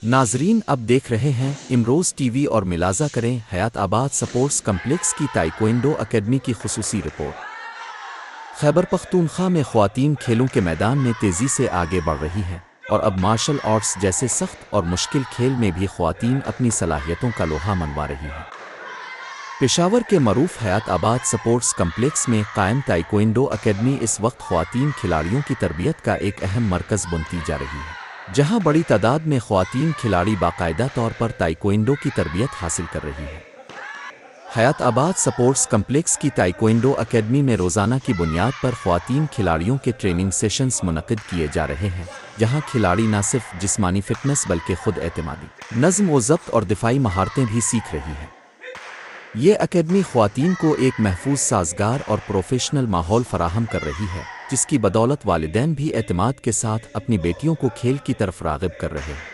नाजरीन अब देख रहे हैं इमरोज़ टीवी और मिलाजा करें हयात आबाद स्पोर्ट्स कम्प्लेक्स की ताइक्वांडो अकेडमी की खुसूसी रिपोर्ट। खैबर पख्तूनख्वा में ख़वातीन खेलों के मैदान में तेज़ी से आगे बढ़ रही हैं और अब मार्शल आर्ट्स जैसे सख्त और मुश्किल खेल में भी ख़वातीन अपनी सलाहियतों का लोहा मनवा रही हैं। पेशावर के मरूफ हयात आबाद स्पोर्ट्स कम्प्लेक्स में कायम ताइक्वांडो अकेडमी इस वक्त ख़वातीन खिलाड़ियों की तरबियत का एक अहम मरकज़ बनती जा रही है, जहां बड़ी तादाद में ख़वातीन खिलाड़ी बाकायदा तौर पर ताइक्वांडो की तरबियत हासिल कर रही हैं। हयात आबाद स्पोर्ट्स कम्प्लेक्स की ताइक्वांडो अकेडमी में रोज़ाना की बुनियाद पर ख़वातीन खिलाड़ियों के ट्रेनिंग सेशंस मुनक़िद किए जा रहे हैं, जहां खिलाड़ी न सिर्फ जिस्मानी फ़िटनेस बल्कि खुद एतमादी, नज़्म व ज़ब्त और दिफ़ाई महारतें भी सीख रही हैं। ये अकेडमी ख़वातीन को एक महफूज, साज़गार और प्रोफेशनल माहौल फराहम कर रही है, जिसकी बदौलत वालिदैन भी एतमाद के साथ अपनी बेटियों को खेल की तरफ राग़िब कर रहे हैं।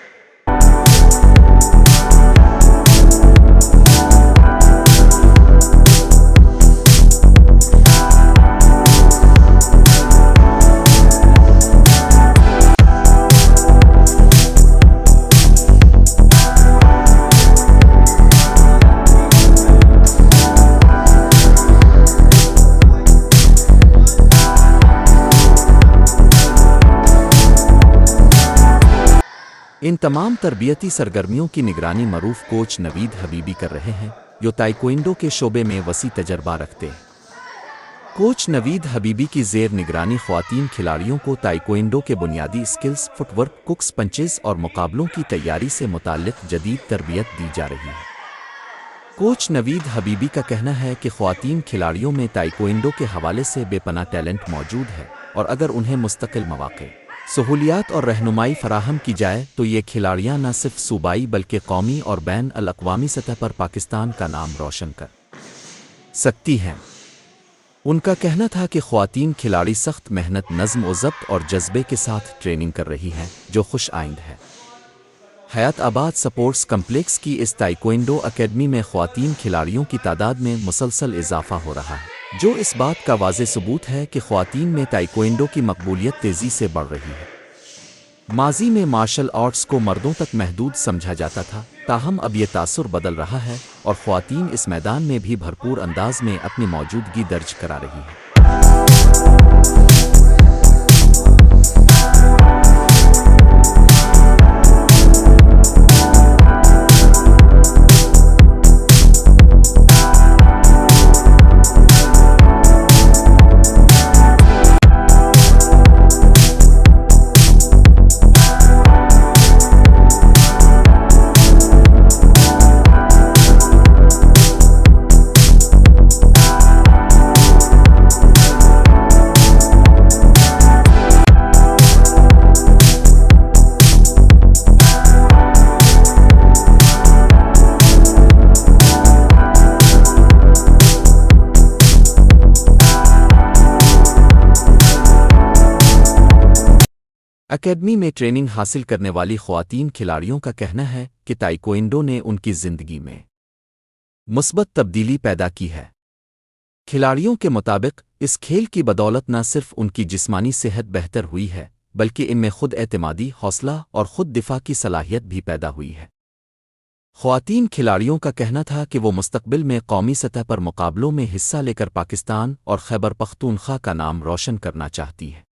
इन तमाम तरबियती सरगर्मियों की निगरानी मरूफ कोच नवीद हबीबी कर रहे हैं, जो ताइक्वांडो के शोबे में वसी तजर्बा रखते हैं। कोच नवीद हबीबी की ज़ेर निगरानी ख़वातीन खिलाड़ियों को ताइक्वांडो के बुनियादी स्किल्स, फुटवर्क, कुक्स, पंचेस और मुकाबलों की तैयारी से मुताल्लिक़ जदीद तरबियत दी जा रही है। कोच नवीद हबीबी का कहना है कि ख़वातीन खिलाड़ियों में ताइक्वांडो के हवाले से बेपनाह टैलेंट मौजूद है और अगर उन्हें मुस्तकिल मौक़े, सहूलियात और रहनुमाई फराहम की जाए तो ये खिलाड़ियाँ न सिर्फ सूबाई बल्कि कौमी और बैन अल-अक़वामी सतह पर पाकिस्तान का नाम रोशन कर सकती हैं। उनका कहना था कि ख़वातीन खिलाड़ी सख्त मेहनत, नज़्म व ज़ब्त और जज्बे के साथ ट्रेनिंग कर रही हैं, जो खुश आइंद है। हयात आबाद स्पोर्ट्स कम्प्लेक्स की इस ताइक्वांडो अकेडमी में ख़वातीन खिलाड़ियों की तादाद में मुसलसल इजाफ़ा हो रहा है, जो इस बात का वाज़े सबूत है कि ख़वातीन में ताइक्वांडो की मकबूलियत तेज़ी से बढ़ रही है। माज़ी में मार्शल आर्ट्स को मर्दों तक महदूद समझा जाता था, ताहम अब ये तासुर बदल रहा है और ख़वातीन इस मैदान में भी भरपूर अंदाज में अपनी मौजूदगी दर्ज करा रही है। अकेडमी में ट्रेनिंग हासिल करने वाली ख़वातीन खिलाड़ियों का कहना है कि ताइक्वांडो ने उनकी ज़िंदगी में मुस्बत तब्दीली पैदा की है। खिलाड़ियों के मुताबिक इस खेल की बदौलत न सिर्फ उनकी जिस्मानी सेहत बेहतर हुई है, बल्कि इनमें खुद एतमादी, हौसला और खुद दिफा की सलाहियत भी पैदा हुई है। ख़वातीन खिलाड़ियों का कहना था कि वो मुस्तक़बिल में कौमी सतह पर मुकाबलों में हिस्सा लेकर पाकिस्तान और खैबर पख्तूनख्वा का नाम रोशन करना चाहती है।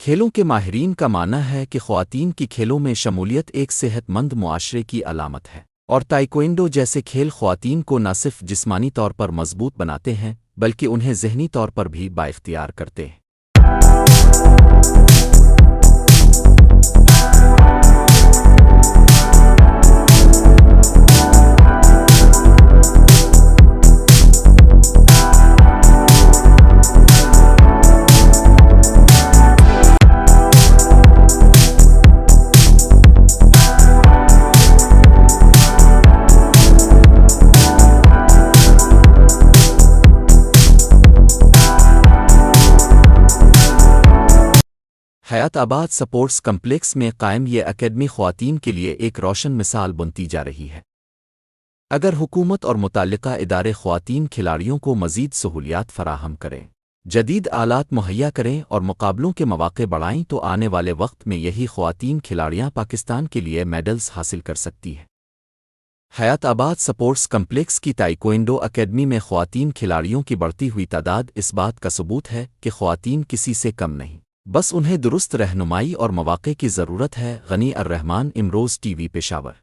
खेलों के माहिरीन का मानना है कि ख़वातीन की खेलों में शमूलियत एक सेहतमंद मुआशरे की अलामत है और ताइक्वांडो जैसे खेल ख़वातीन को न सिर्फ जिस्मानी तौर पर मजबूत बनाते हैं बल्कि उन्हें ज़हनी तौर पर भी बाइख्तियार करते हैं। हयात-आबाद स्पोर्ट्स कम्प्लेक्स में कायम ये अकेडमी ख़वातीन के लिए एक रोशन मिसाल बनती जा रही है। अगर हुकूमत और मुताल्लिका इदारे ख़वातीन खिलाड़ियों को मज़ीद सहूलियात फ़राहम करें, जदीद आलात मुहैया करें और मुकाबलों के मौक़े बढ़ाएं तो आने वाले वक्त में यही ख़वातीन खिलाड़ियाँ पाकिस्तान के लिए मेडल्स हासिल कर सकती हैं। हयात-आबाद स्पोर्ट्स कम्प्लेक्स की ताइक्वांडो अकेडमी में ख़वातीन खिलाड़ियों की बढ़ती हुई तादाद इस बात का सबूत है कि ख़वातीन किसी से कम नहीं, बस उन्हें दुरुस्त रहनुमाई और मौक़े की ज़रूरत है। गनी अर रहमान, इमरोज़ टीवी, पेशावर।